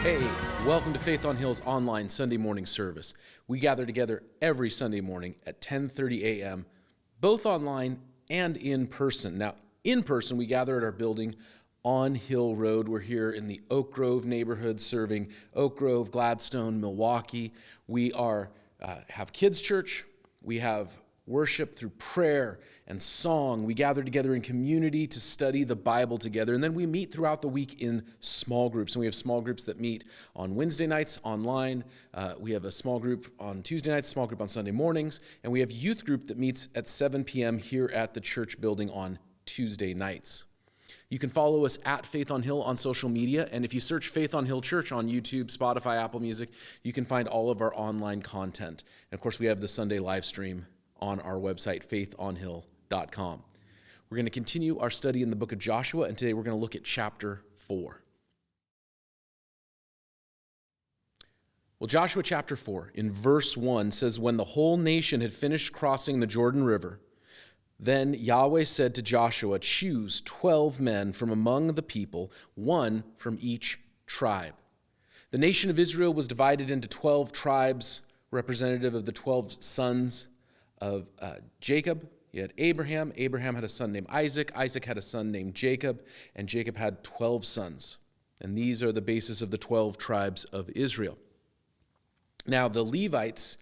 Hey, welcome to Faith on Hill's online Sunday morning service. We gather together every Sunday morning at 10:30 a.m., both online and in person. Now, in person, we gather at our building on Hill Road. We're here in the Oak Grove neighborhood serving Oak Grove, Gladstone, Milwaukee. We have kids' church. We have worship through prayer and song. We gather together in community to study the Bible together, and then we meet throughout the week in small groups. And we have small groups that meet on Wednesday nights online. We have a small group on Tuesday nights, a small group on Sunday mornings, and we have youth group that meets at 7 p.m. here at the church building on Tuesday nights. You can follow us at Faith on Hill on social media, and if you search Faith on Hill Church on YouTube, Spotify, Apple Music, you can find all of our online content. And of course, we have the Sunday live stream on our website, faithonhill.com. We're going to continue our study in the book of Joshua, and today we're going to look at chapter 4. Well, Joshua chapter 4, in verse 1, says, "When the whole nation had finished crossing the Jordan River, then Yahweh said to Joshua, 'Choose 12 men from among the people, one from each tribe.'" The nation of Israel was divided into 12 tribes, representative of the 12 sons of Jacob. You had Abraham. Abraham had a son named Isaac. Isaac had a son named Jacob, and Jacob had 12 sons. And these are the basis of the 12 tribes of Israel. Now, the Levites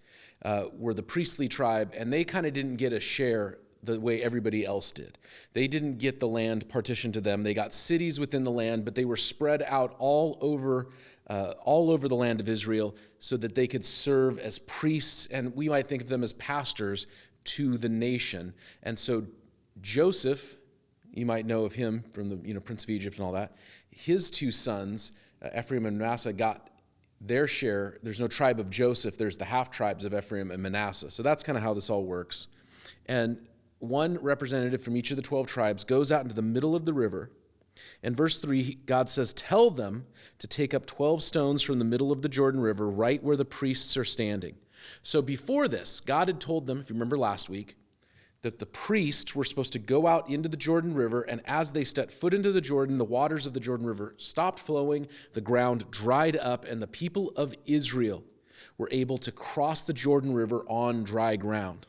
were the priestly tribe, and they kind of didn't get a share the way everybody else did. They didn't get the land partitioned to them. They got cities within the land, but they were spread out all over the land of Israel so that they could serve as priests, and we might think of them as pastors to the nation. And so Joseph, you might know of him from the Prince of Egypt and all that, his two sons, Ephraim and Manasseh, got their share. There's no tribe of Joseph. There's the half tribes of Ephraim and Manasseh. So that's kind of how this all works. And one representative from each of the 12 tribes goes out into the middle of the river. In verse 3, God says, "Tell them to take up 12 stones from the middle of the Jordan River, right where the priests are standing." So before this, God had told them, if you remember last week, that the priests were supposed to go out into the Jordan River, and as they stepped foot into the Jordan, the waters of the Jordan River stopped flowing, the ground dried up, and the people of Israel were able to cross the Jordan River on dry ground.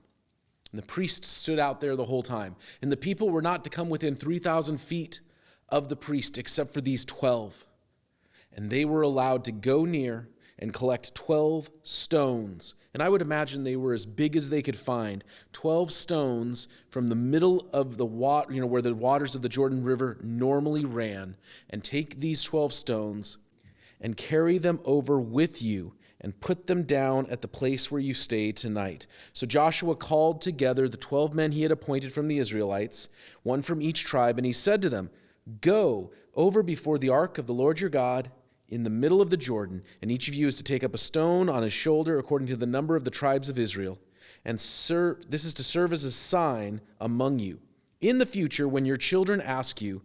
And the priests stood out there the whole time. And the people were not to come within 3,000 feet of the priest except for these 12. And they were allowed to go near and collect 12 stones. And I would imagine they were as big as they could find. 12 stones from the middle of the water, where the waters of the Jordan River normally ran. And take these 12 stones and carry them over with you and put them down at the place where you stay tonight. So Joshua called together the 12 men he had appointed from the Israelites, one from each tribe, and he said to them, "Go over before the ark of the Lord your God in the middle of the Jordan, and each of you is to take up a stone on his shoulder according to the number of the tribes of Israel, and this is to serve as a sign among you. In the future, when your children ask you,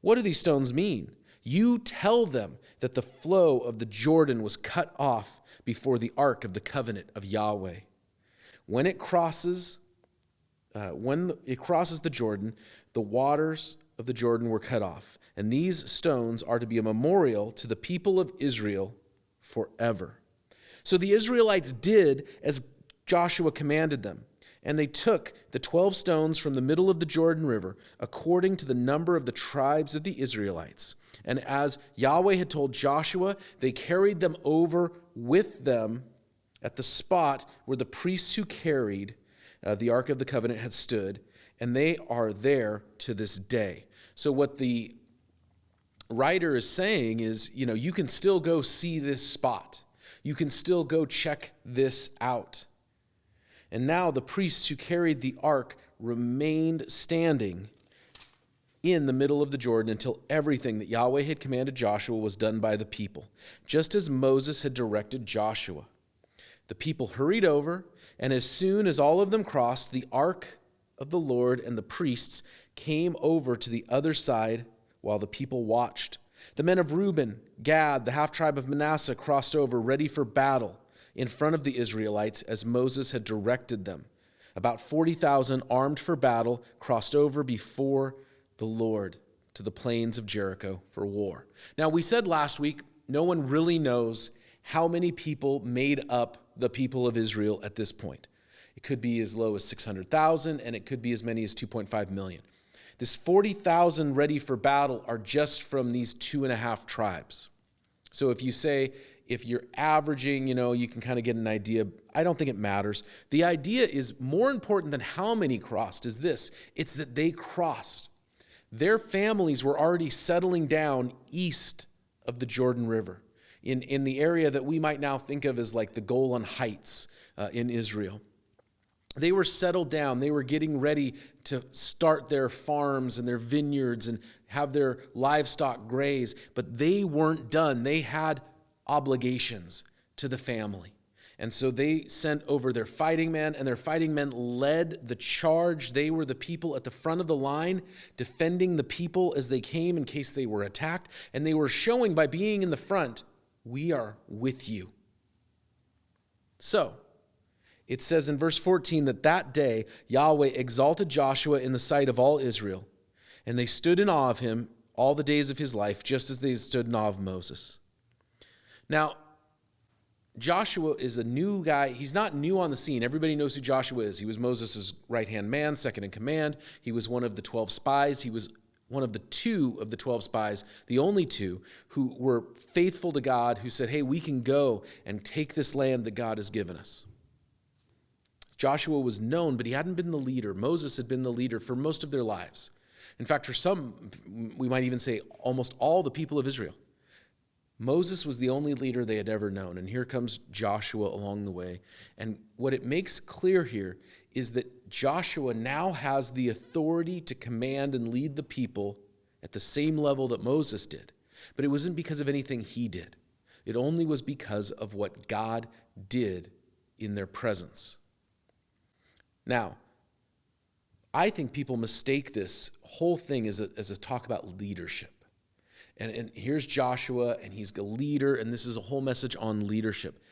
'What do these stones mean?' you tell them that the flow of the Jordan was cut off before the ark of the covenant of Yahweh. When it crosses the Jordan, the waters of the Jordan were cut off. And these stones are to be a memorial to the people of Israel forever." So the Israelites did as Joshua commanded them. And they took the 12 stones from the middle of the Jordan River, according to the number of the tribes of the Israelites. And as Yahweh had told Joshua, they carried them over with them at the spot where the priests who carried the Ark of the Covenant had stood, and they are there to this day. So what the writer is saying is, you can still go see this spot. You can still go check this out. And now the priests who carried the ark remained standing in the middle of the Jordan until everything that Yahweh had commanded Joshua was done by the people, just as Moses had directed Joshua. The people hurried over, and as soon as all of them crossed, the ark of the Lord and the priests came over to the other side while the people watched. The men of Reuben, Gad, the half-tribe of Manasseh crossed over, ready for battle in front of the Israelites as Moses had directed them. About 40,000 armed for battle crossed over before the Lord to the plains of Jericho for war. Now, we said last week no one really knows how many people made up the people of Israel at this point. It could be as low as 600,000, and it could be as many as 2.5 million. This 40,000 ready for battle are just from these 2.5 tribes. So if you say, if you're averaging, you can kind of get an idea. I don't think it matters. The idea is more important than how many crossed is this. It's that they crossed. Their families were already settling down east of the Jordan River in the area that we might now think of as like the Golan Heights in Israel. They were settled down. They were getting ready to start their farms and their vineyards and have their livestock graze, but they weren't done. They had obligations to the family. And so they sent over their fighting men, and their fighting men led the charge. They were the people at the front of the line, defending the people as they came in case they were attacked. And they were showing by being in the front, we are with you. So, it says in verse 14 that day Yahweh exalted Joshua in the sight of all Israel, and they stood in awe of him all the days of his life, just as they stood in awe of Moses. Now, Joshua is a new guy. He's not new on the scene. Everybody knows who Joshua is. He was Moses' right-hand man, second in command. He was one of the 12 spies. He was one of the 2 of the 12 spies, the only 2 who were faithful to God, who said, hey, we can go and take this land that God has given us. Joshua was known, but he hadn't been the leader. Moses had been the leader for most of their lives. In fact, for some, we might even say almost all the people of Israel. Moses was the only leader they had ever known, and here comes Joshua along the way. And what it makes clear here is that Joshua now has the authority to command and lead the people at the same level that Moses did. But it wasn't because of anything he did. It only was because of what God did in their presence. Now, I think people mistake this whole thing as a talk about leadership. And here's Joshua, and he's a leader, and this is a whole message on leadership.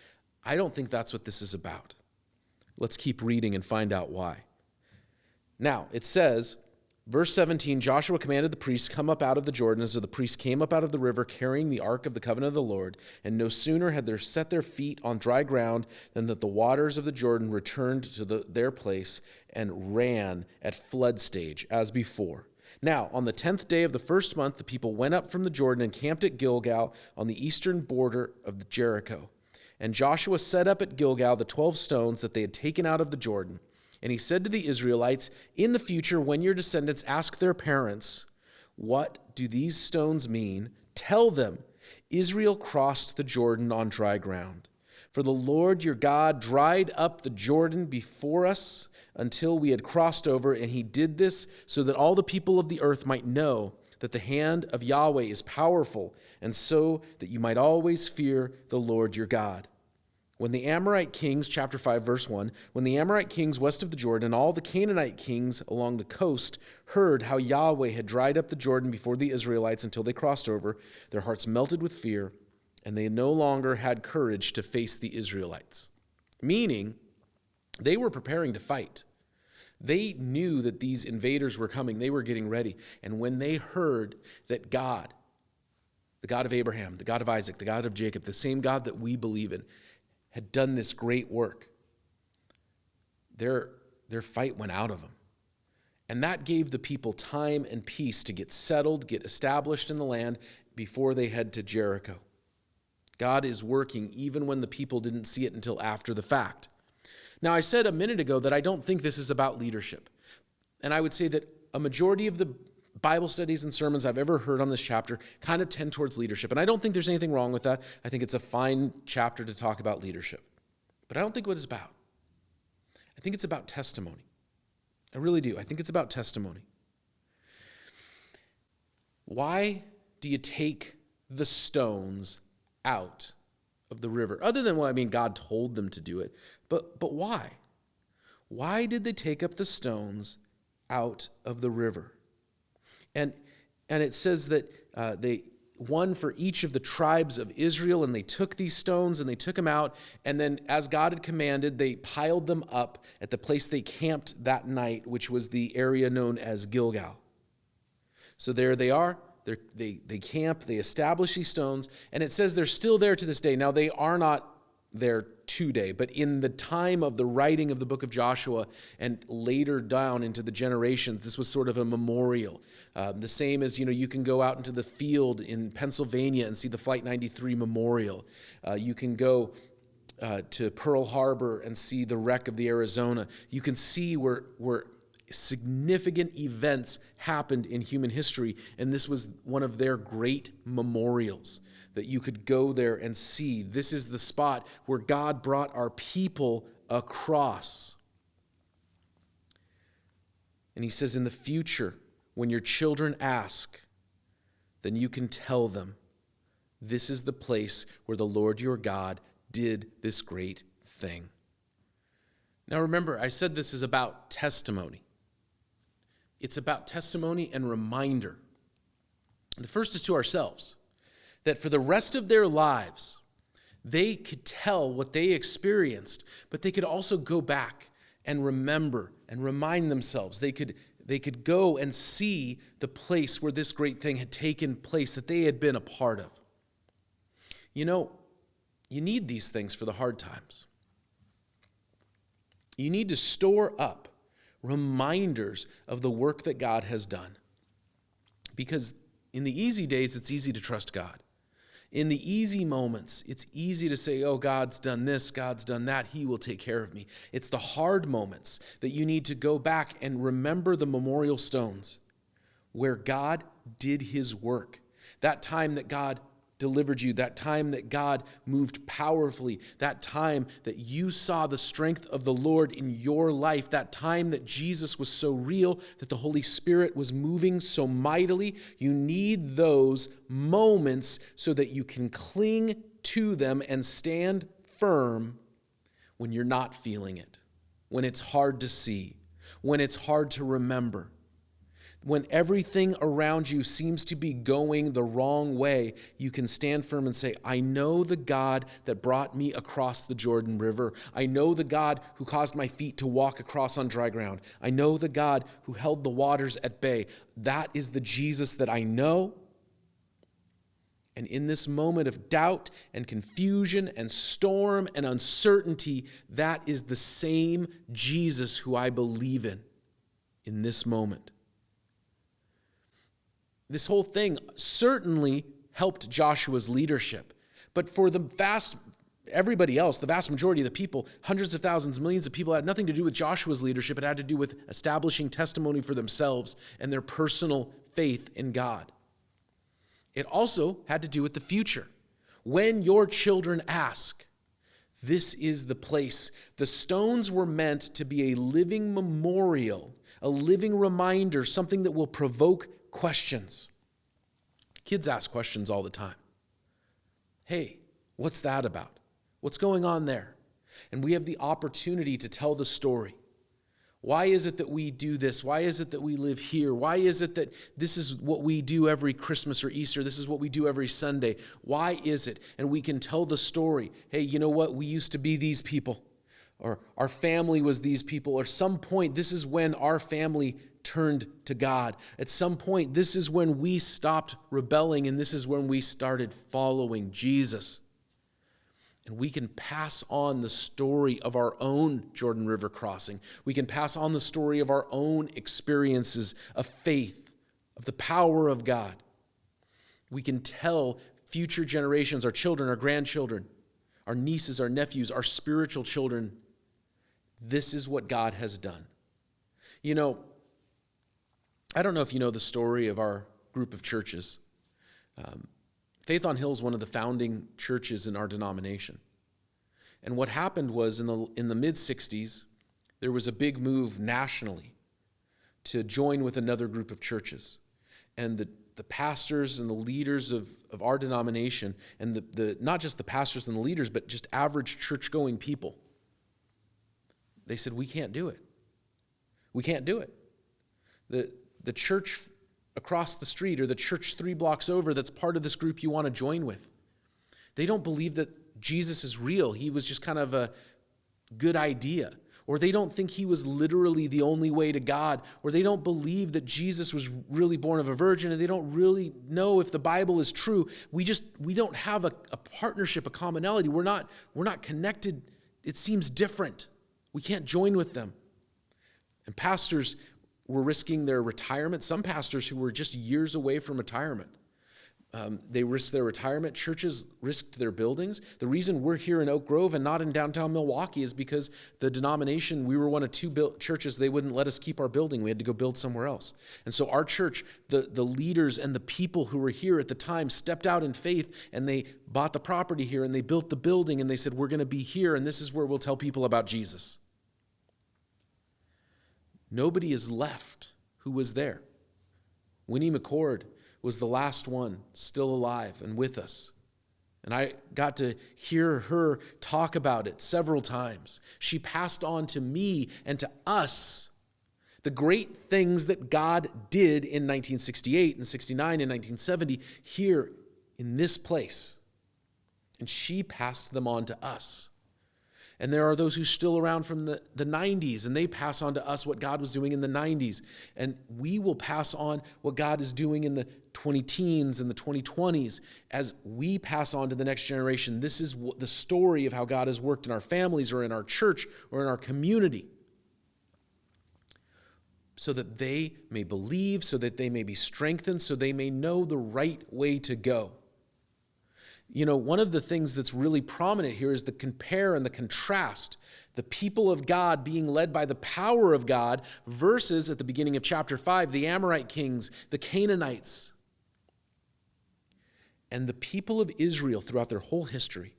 I don't think that's what this is about. Let's keep reading and find out why. Now, it says, verse 17, Joshua commanded the priests come up out of the Jordan, as the priests came up out of the river carrying the ark of the covenant of the Lord, and no sooner had they set their feet on dry ground than that the waters of the Jordan returned to their place and ran at flood stage as before. Now, on the 10th day of the first month, the people went up from the Jordan and camped at Gilgal on the eastern border of Jericho. And Joshua set up at Gilgal the 12 stones that they had taken out of the Jordan. And he said to the Israelites, in the future, when your descendants ask their parents, what do these stones mean? Tell them, Israel crossed the Jordan on dry ground. For the Lord your God dried up the Jordan before us until we had crossed over, and he did this so that all the people of the earth might know that the hand of Yahweh is powerful, and so that you might always fear the Lord your God. When the Amorite kings, chapter 5, verse 1, when the Amorite kings west of the Jordan and all the Canaanite kings along the coast heard how Yahweh had dried up the Jordan before the Israelites until they crossed over, their hearts melted with fear, and they no longer had courage to face the Israelites. Meaning, they were preparing to fight. They knew that these invaders were coming. They were getting ready. And when they heard that God, the God of Abraham, the God of Isaac, the God of Jacob, the same God that we believe in, had done this great work, their fight went out of them. And that gave the people time and peace to get settled, get established in the land before they head to Jericho. God is working even when the people didn't see it until after the fact. Now, I said a minute ago that I don't think this is about leadership. And I would say that a majority of the Bible studies and sermons I've ever heard on this chapter kind of tend towards leadership. And I don't think there's anything wrong with that. I think it's a fine chapter to talk about leadership. But I don't think what it's about. I think it's about testimony. I really do. I think it's about testimony. Why do you take the stones out of the river? Other than, well, I mean, God told them to do it. But why? Why did they take up the stones out of the river? And it says that they one for each of the tribes of Israel, and they took these stones and they took them out, and then as God had commanded, they piled them up at the place they camped that night, which was the area known as Gilgal. So there they are. They camp, they establish these stones, and it says they're still there to this day. Now, they are not there today, but in the time of the writing of the book of Joshua and later down into the generations, this was sort of a memorial. The same as, you can go out into the field in Pennsylvania and see the Flight 93 Memorial. You can go to Pearl Harbor and see the wreck of the Arizona. You can see where significant events happened in human history, and this was one of their great memorials that you could go there and see. This is the spot where God brought our people across. And he says, in the future, when your children ask, then you can tell them, this is the place where the Lord your God did this great thing. Now remember, I said this is about testimony. It's about testimony and reminder. The first is to ourselves, that for the rest of their lives, they could tell what they experienced, but they could also go back and remember and remind themselves. They could go and see the place where this great thing had taken place, that they had been a part of. You need these things for the hard times. You need to store up reminders of the work that God has done. Because in the easy days, it's easy to trust God. In the easy moments, it's easy to say, oh, God's done this, God's done that, he will take care of me. It's the hard moments that you need to go back and remember the memorial stones where God did his work. That time that God delivered you, that time that God moved powerfully, that time that you saw the strength of the Lord in your life, that time that Jesus was so real, that the Holy Spirit was moving so mightily. You need those moments so that you can cling to them and stand firm when you're not feeling it, when it's hard to see, when it's hard to remember. When everything around you seems to be going the wrong way, you can stand firm and say, I know the God that brought me across the Jordan River. I know the God who caused my feet to walk across on dry ground. I know the God who held the waters at bay. That is the Jesus that I know. And in this moment of doubt and confusion and storm and uncertainty, that is the same Jesus who I believe in this moment. This whole thing certainly helped Joshua's leadership. But for everybody else, the vast majority of the people, hundreds of thousands, millions of people, had nothing to do with Joshua's leadership. It had to do with establishing testimony for themselves and their personal faith in God. It also had to do with the future. When your children ask, this is the place. The stones were meant to be a living memorial, a living reminder, something that will provoke questions. Kids ask questions all the time. Hey, what's that about? What's going on there? And we have the opportunity to tell the story. Why is it that we do this? Why is it that we live here? Why is it that this is what we do every Christmas or Easter? This is what we do every Sunday. Why is it? And we can tell the story. Hey, you know what? We used to be these people. Or our family was these people. Or some point, this is when our family turned to God. At some point, this is when we stopped rebelling, and this is when we started following Jesus. And we can pass on the story of our own Jordan River crossing. We can pass on the story of our own experiences of faith, of the power of God. We can tell future generations, our children, our grandchildren, our nieces, our nephews, our spiritual children, this is what God has done. I don't know if you know the story of our group of churches. Faith on Hill is one of the founding churches in our denomination. And what happened was in the mid-'60s, there was a big move nationally to join with another group of churches. And the pastors and the leaders of our denomination, and the not just the pastors and the leaders, but just average church-going people, they said, we can't do it. We can't do it. The church across the street or the church 3 blocks over that's part of this group you want to join with, they don't believe that Jesus is real. He was just kind of a good idea. or they don't think he was literally the only way to God, or they don't believe that Jesus was really born of a virgin, and they don't really know if the Bible is true. We don't have a partnership, a commonality. We're not connected. It seems different. We can't join with them. And pastors were risking their retirement. Some pastors who were just years away from retirement. They risked their retirement. Churches risked their buildings. The reason we're here in Oak Grove and not in downtown Milwaukee is because the denomination, we were one of two churches, they wouldn't let us keep our building. We had to go build somewhere else. And so our church, the leaders and the people who were here at the time stepped out in faith, and they bought the property here, and they built the building, and they said, we're going to be here, and this is where we'll tell people about Jesus. Nobody is left who was there. Winnie McCord was the last one still alive and with us. And I got to hear her talk about it several times. She passed on to me and to us the great things that God did in 1968 and 69 and 1970 here in this place. And she passed them on to us. And there are those who are still around from the 90s, and they pass on to us what God was doing in the 90s. And we will pass on what God is doing in the 20-teens and the 2020s as we pass on to the next generation. This is the story of how God has worked in our families or in our church or in our community, so that they may believe, so that they may be strengthened, so they may know the right way to go. You know, one of the things that's really prominent here is the compare and the contrast. The people of God being led by the power of God versus, at the beginning of chapter 5, the Amorite kings, the Canaanites. And the people of Israel throughout their whole history,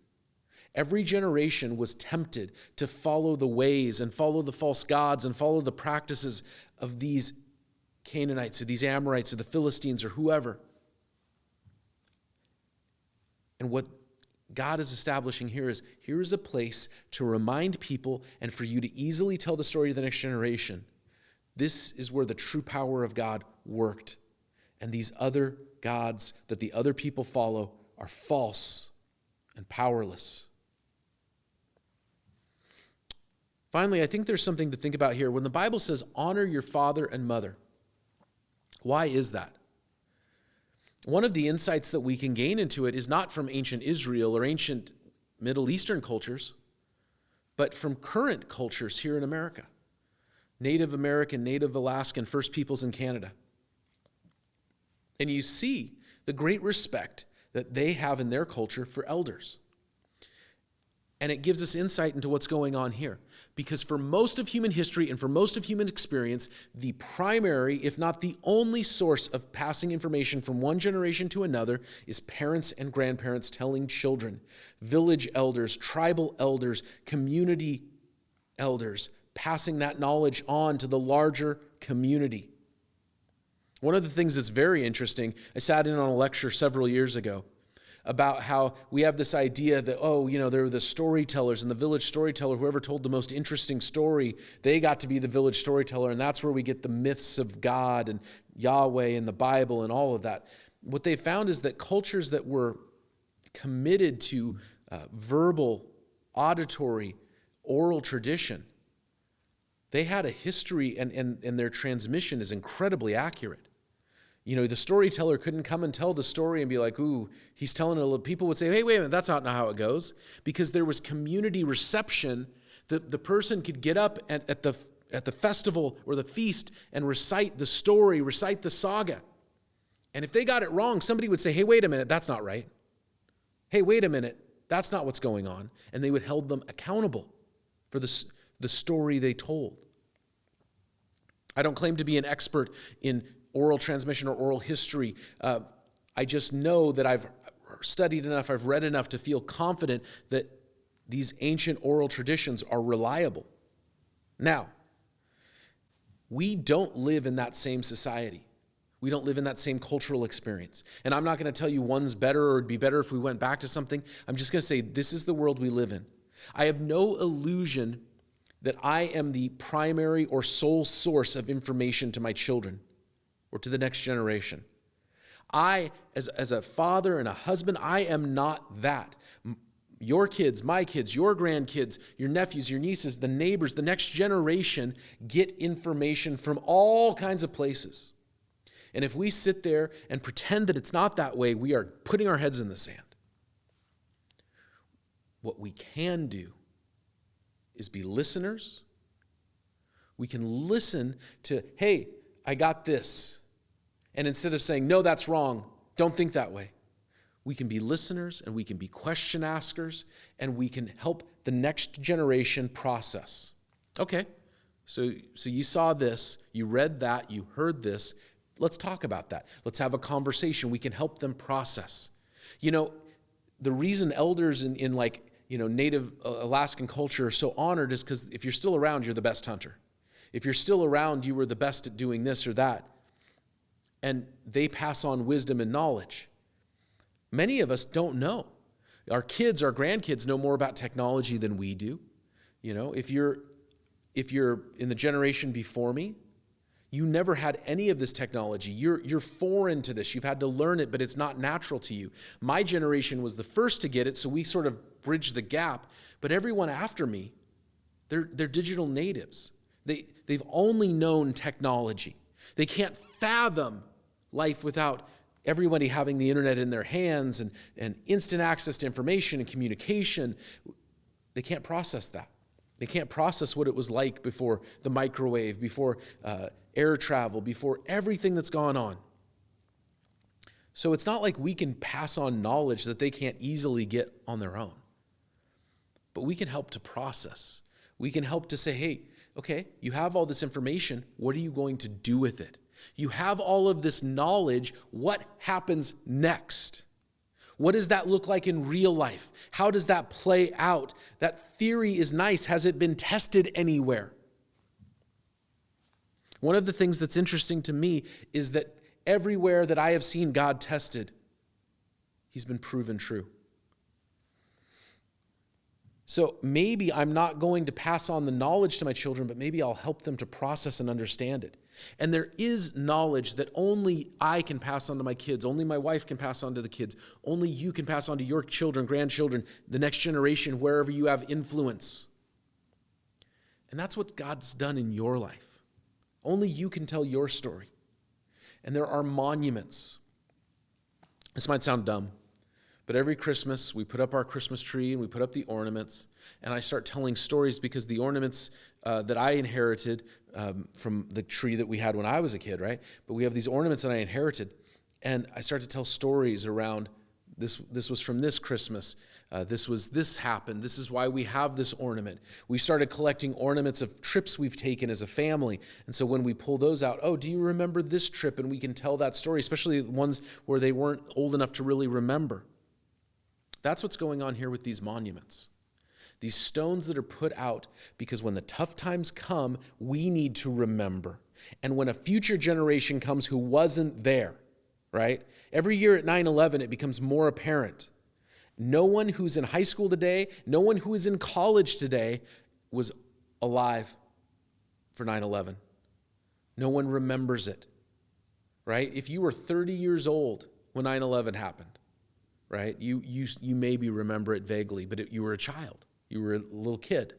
every generation was tempted to follow the ways and follow the false gods and follow the practices of these Canaanites or these Amorites or the Philistines or whoever. And what God is establishing here is a place to remind people and for you to easily tell the story to the next generation. This is where the true power of God worked. And these other gods that the other people follow are false and powerless. Finally, I think there's something to think about here. When the Bible says, honor your father and mother, why is that? One of the insights that we can gain into it is not from ancient Israel or ancient Middle Eastern cultures, but from current cultures here in America. Native American, Native Alaskan, First Peoples in Canada. And you see the great respect that they have in their culture for elders. And it gives us insight into what's going on here. Because for most of human history and for most of human experience, the primary, if not the only source of passing information from one generation to another is parents and grandparents telling children, village elders, tribal elders, community elders, passing that knowledge on to the larger community. One of the things that's very interesting, I sat in on a lecture several years ago about how we have this idea that, there were the storytellers and the village storyteller, whoever told the most interesting story, they got to be the village storyteller, and that's where we get the myths of God and Yahweh and the Bible and all of that. What they found is that cultures that were committed to verbal, auditory, oral tradition, they had a history and their transmission is incredibly accurate. You know, the storyteller couldn't come and tell the story and be like, ooh, he's telling it. People would say, hey, wait a minute, that's not how it goes. Because there was community reception. The person could get up at the festival or the feast and recite the story, recite the saga. And if they got it wrong, somebody would say, hey, wait a minute, that's not right. Hey, wait a minute, that's not what's going on. And they would hold them accountable for the story they told. I don't claim to be an expert in oral transmission or oral history. I just know that I've studied enough, I've read enough to feel confident that these ancient oral traditions are reliable. Now, we don't live in that same society. We don't live in that same cultural experience. And I'm not going to tell you one's better or it'd be better if we went back to something. I'm just going to say this is the world we live in. I have no illusion that I am the primary or sole source of information to my children or to the next generation. I, as a father and a husband, I am not that. your kids, my kids, your grandkids, your nephews, your nieces, the neighbors, the next generation get information from all kinds of places. And if we sit there and pretend that it's not that way, we are putting our heads in the sand. What we can do is be listeners. We can listen to, hey, I got this. And instead of saying, no, that's wrong, don't think that way. We can be listeners and we can be question askers and we can help the next generation process. Okay, so you saw this, you read that, you heard this. Let's talk about that. Let's have a conversation. We can help them process. You know, the reason elders in Native Alaskan culture are so honored is because if you're still around, you're the best hunter. If you're still around, you were the best at doing this or that. And they pass on wisdom and knowledge. Many of us don't know. Our kids, our grandkids know more about technology than we do. You know, if you're in the generation before me, you never had any of this technology. You're foreign to this. You've had to learn it, but it's not natural to you. My generation was the first to get it, so we sort of bridged the gap. But everyone after me, they're digital natives. They've only known technology. They can't fathom life without everybody having the internet in their hands and instant access to information and communication. They can't process that. They can't process what it was like before the microwave, before air travel, before everything that's gone on. So it's not like we can pass on knowledge that they can't easily get on their own. But we can help to process. We can help to say, hey, okay, you have all this information. What are you going to do with it? You have all of this knowledge. What happens next? What does that look like in real life? How does that play out? That theory is nice. Has it been tested anywhere? One of the things that's interesting to me is that everywhere that I have seen God tested, he's been proven true. So maybe I'm not going to pass on the knowledge to my children, but maybe I'll help them to process and understand it. And there is knowledge that only I can pass on to my kids, only my wife can pass on to the kids, only you can pass on to your children, grandchildren, the next generation, wherever you have influence. And that's what God's done in your life. Only you can tell your story. And there are monuments. This might sound dumb, but every Christmas we put up our Christmas tree and we put up the ornaments, and I start telling stories because the ornaments that I inherited from the tree that we had when I was a kid, right? But we have these ornaments that I inherited, and I start to tell stories around this was from this Christmas. This happened. This is why we have this ornament. We started collecting ornaments of trips we've taken as a family. And so when we pull those out, oh, do you remember this trip? And we can tell that story, especially the ones where they weren't old enough to really remember. That's what's going on here with these monuments. These stones that are put out because when the tough times come, we need to remember. And when a future generation comes who wasn't there, right? Every year at 9/11, it becomes more apparent. No one who's in high school today, no one who is in college today was alive for 9/11. No one remembers it, right? If you were 30 years old when 9/11 happened, right? You maybe remember it vaguely, but you were a child. You were a little kid.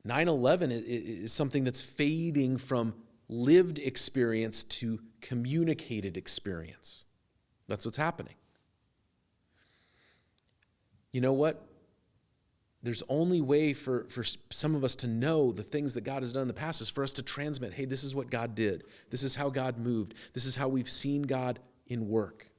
9/11 is something that's fading from lived experience to communicated experience. That's what's happening. You know what? There's only way for some of us to know the things that God has done in the past is for us to transmit, hey, this is what God did. This is how God moved. This is how we've seen God in work.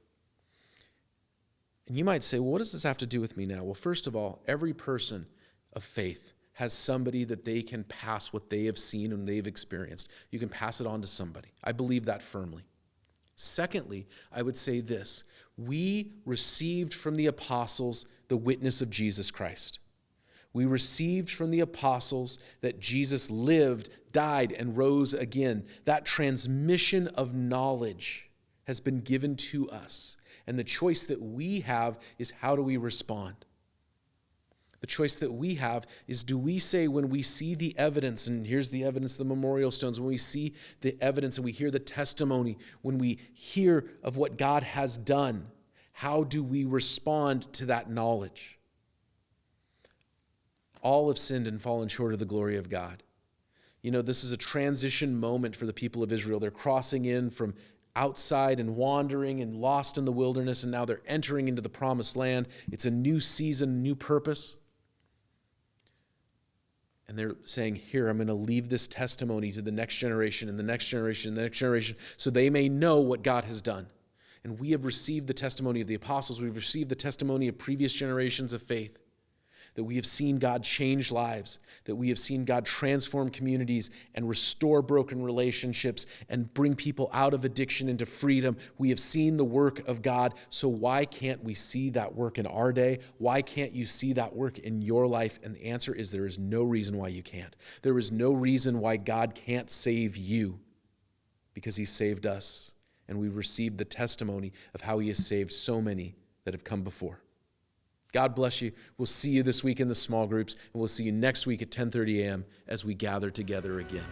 And you might say, well, what does this have to do with me now? Well, first of all, every person of faith has somebody that they can pass what they have seen and they've experienced. You can pass it on to somebody. I believe that firmly. Secondly, I would say this. We received from the apostles the witness of Jesus Christ. We received from the apostles that Jesus lived, died, and rose again. That transmission of knowledge has been given to us. And the choice that we have is how do we respond? The choice that we have is, do we say when we see the evidence, and here's the evidence, the memorial stones, when we see the evidence and we hear the testimony, when we hear of what God has done, how do we respond to that knowledge? All have sinned and fallen short of the glory of God. You know, this is a transition moment for the people of Israel. They're crossing in from outside and wandering and lost in the wilderness, and now they're entering into the promised land. It's a new season, new purpose. And they're saying, here, I'm going to leave this testimony to the next generation and the next generation and the next generation so they may know what God has done. And we have received the testimony of the apostles. We've received the testimony of previous generations of faith, that we have seen God change lives, that we have seen God transform communities and restore broken relationships and bring people out of addiction into freedom. We have seen the work of God, so why can't we see that work in our day? Why can't you see that work in your life? And the answer is there is no reason why you can't. There is no reason why God can't save you, because he saved us, and we've received the testimony of how he has saved so many that have come before. God bless you. We'll see you this week in the small groups, and we'll see you next week at 10:30 a.m. as we gather together again.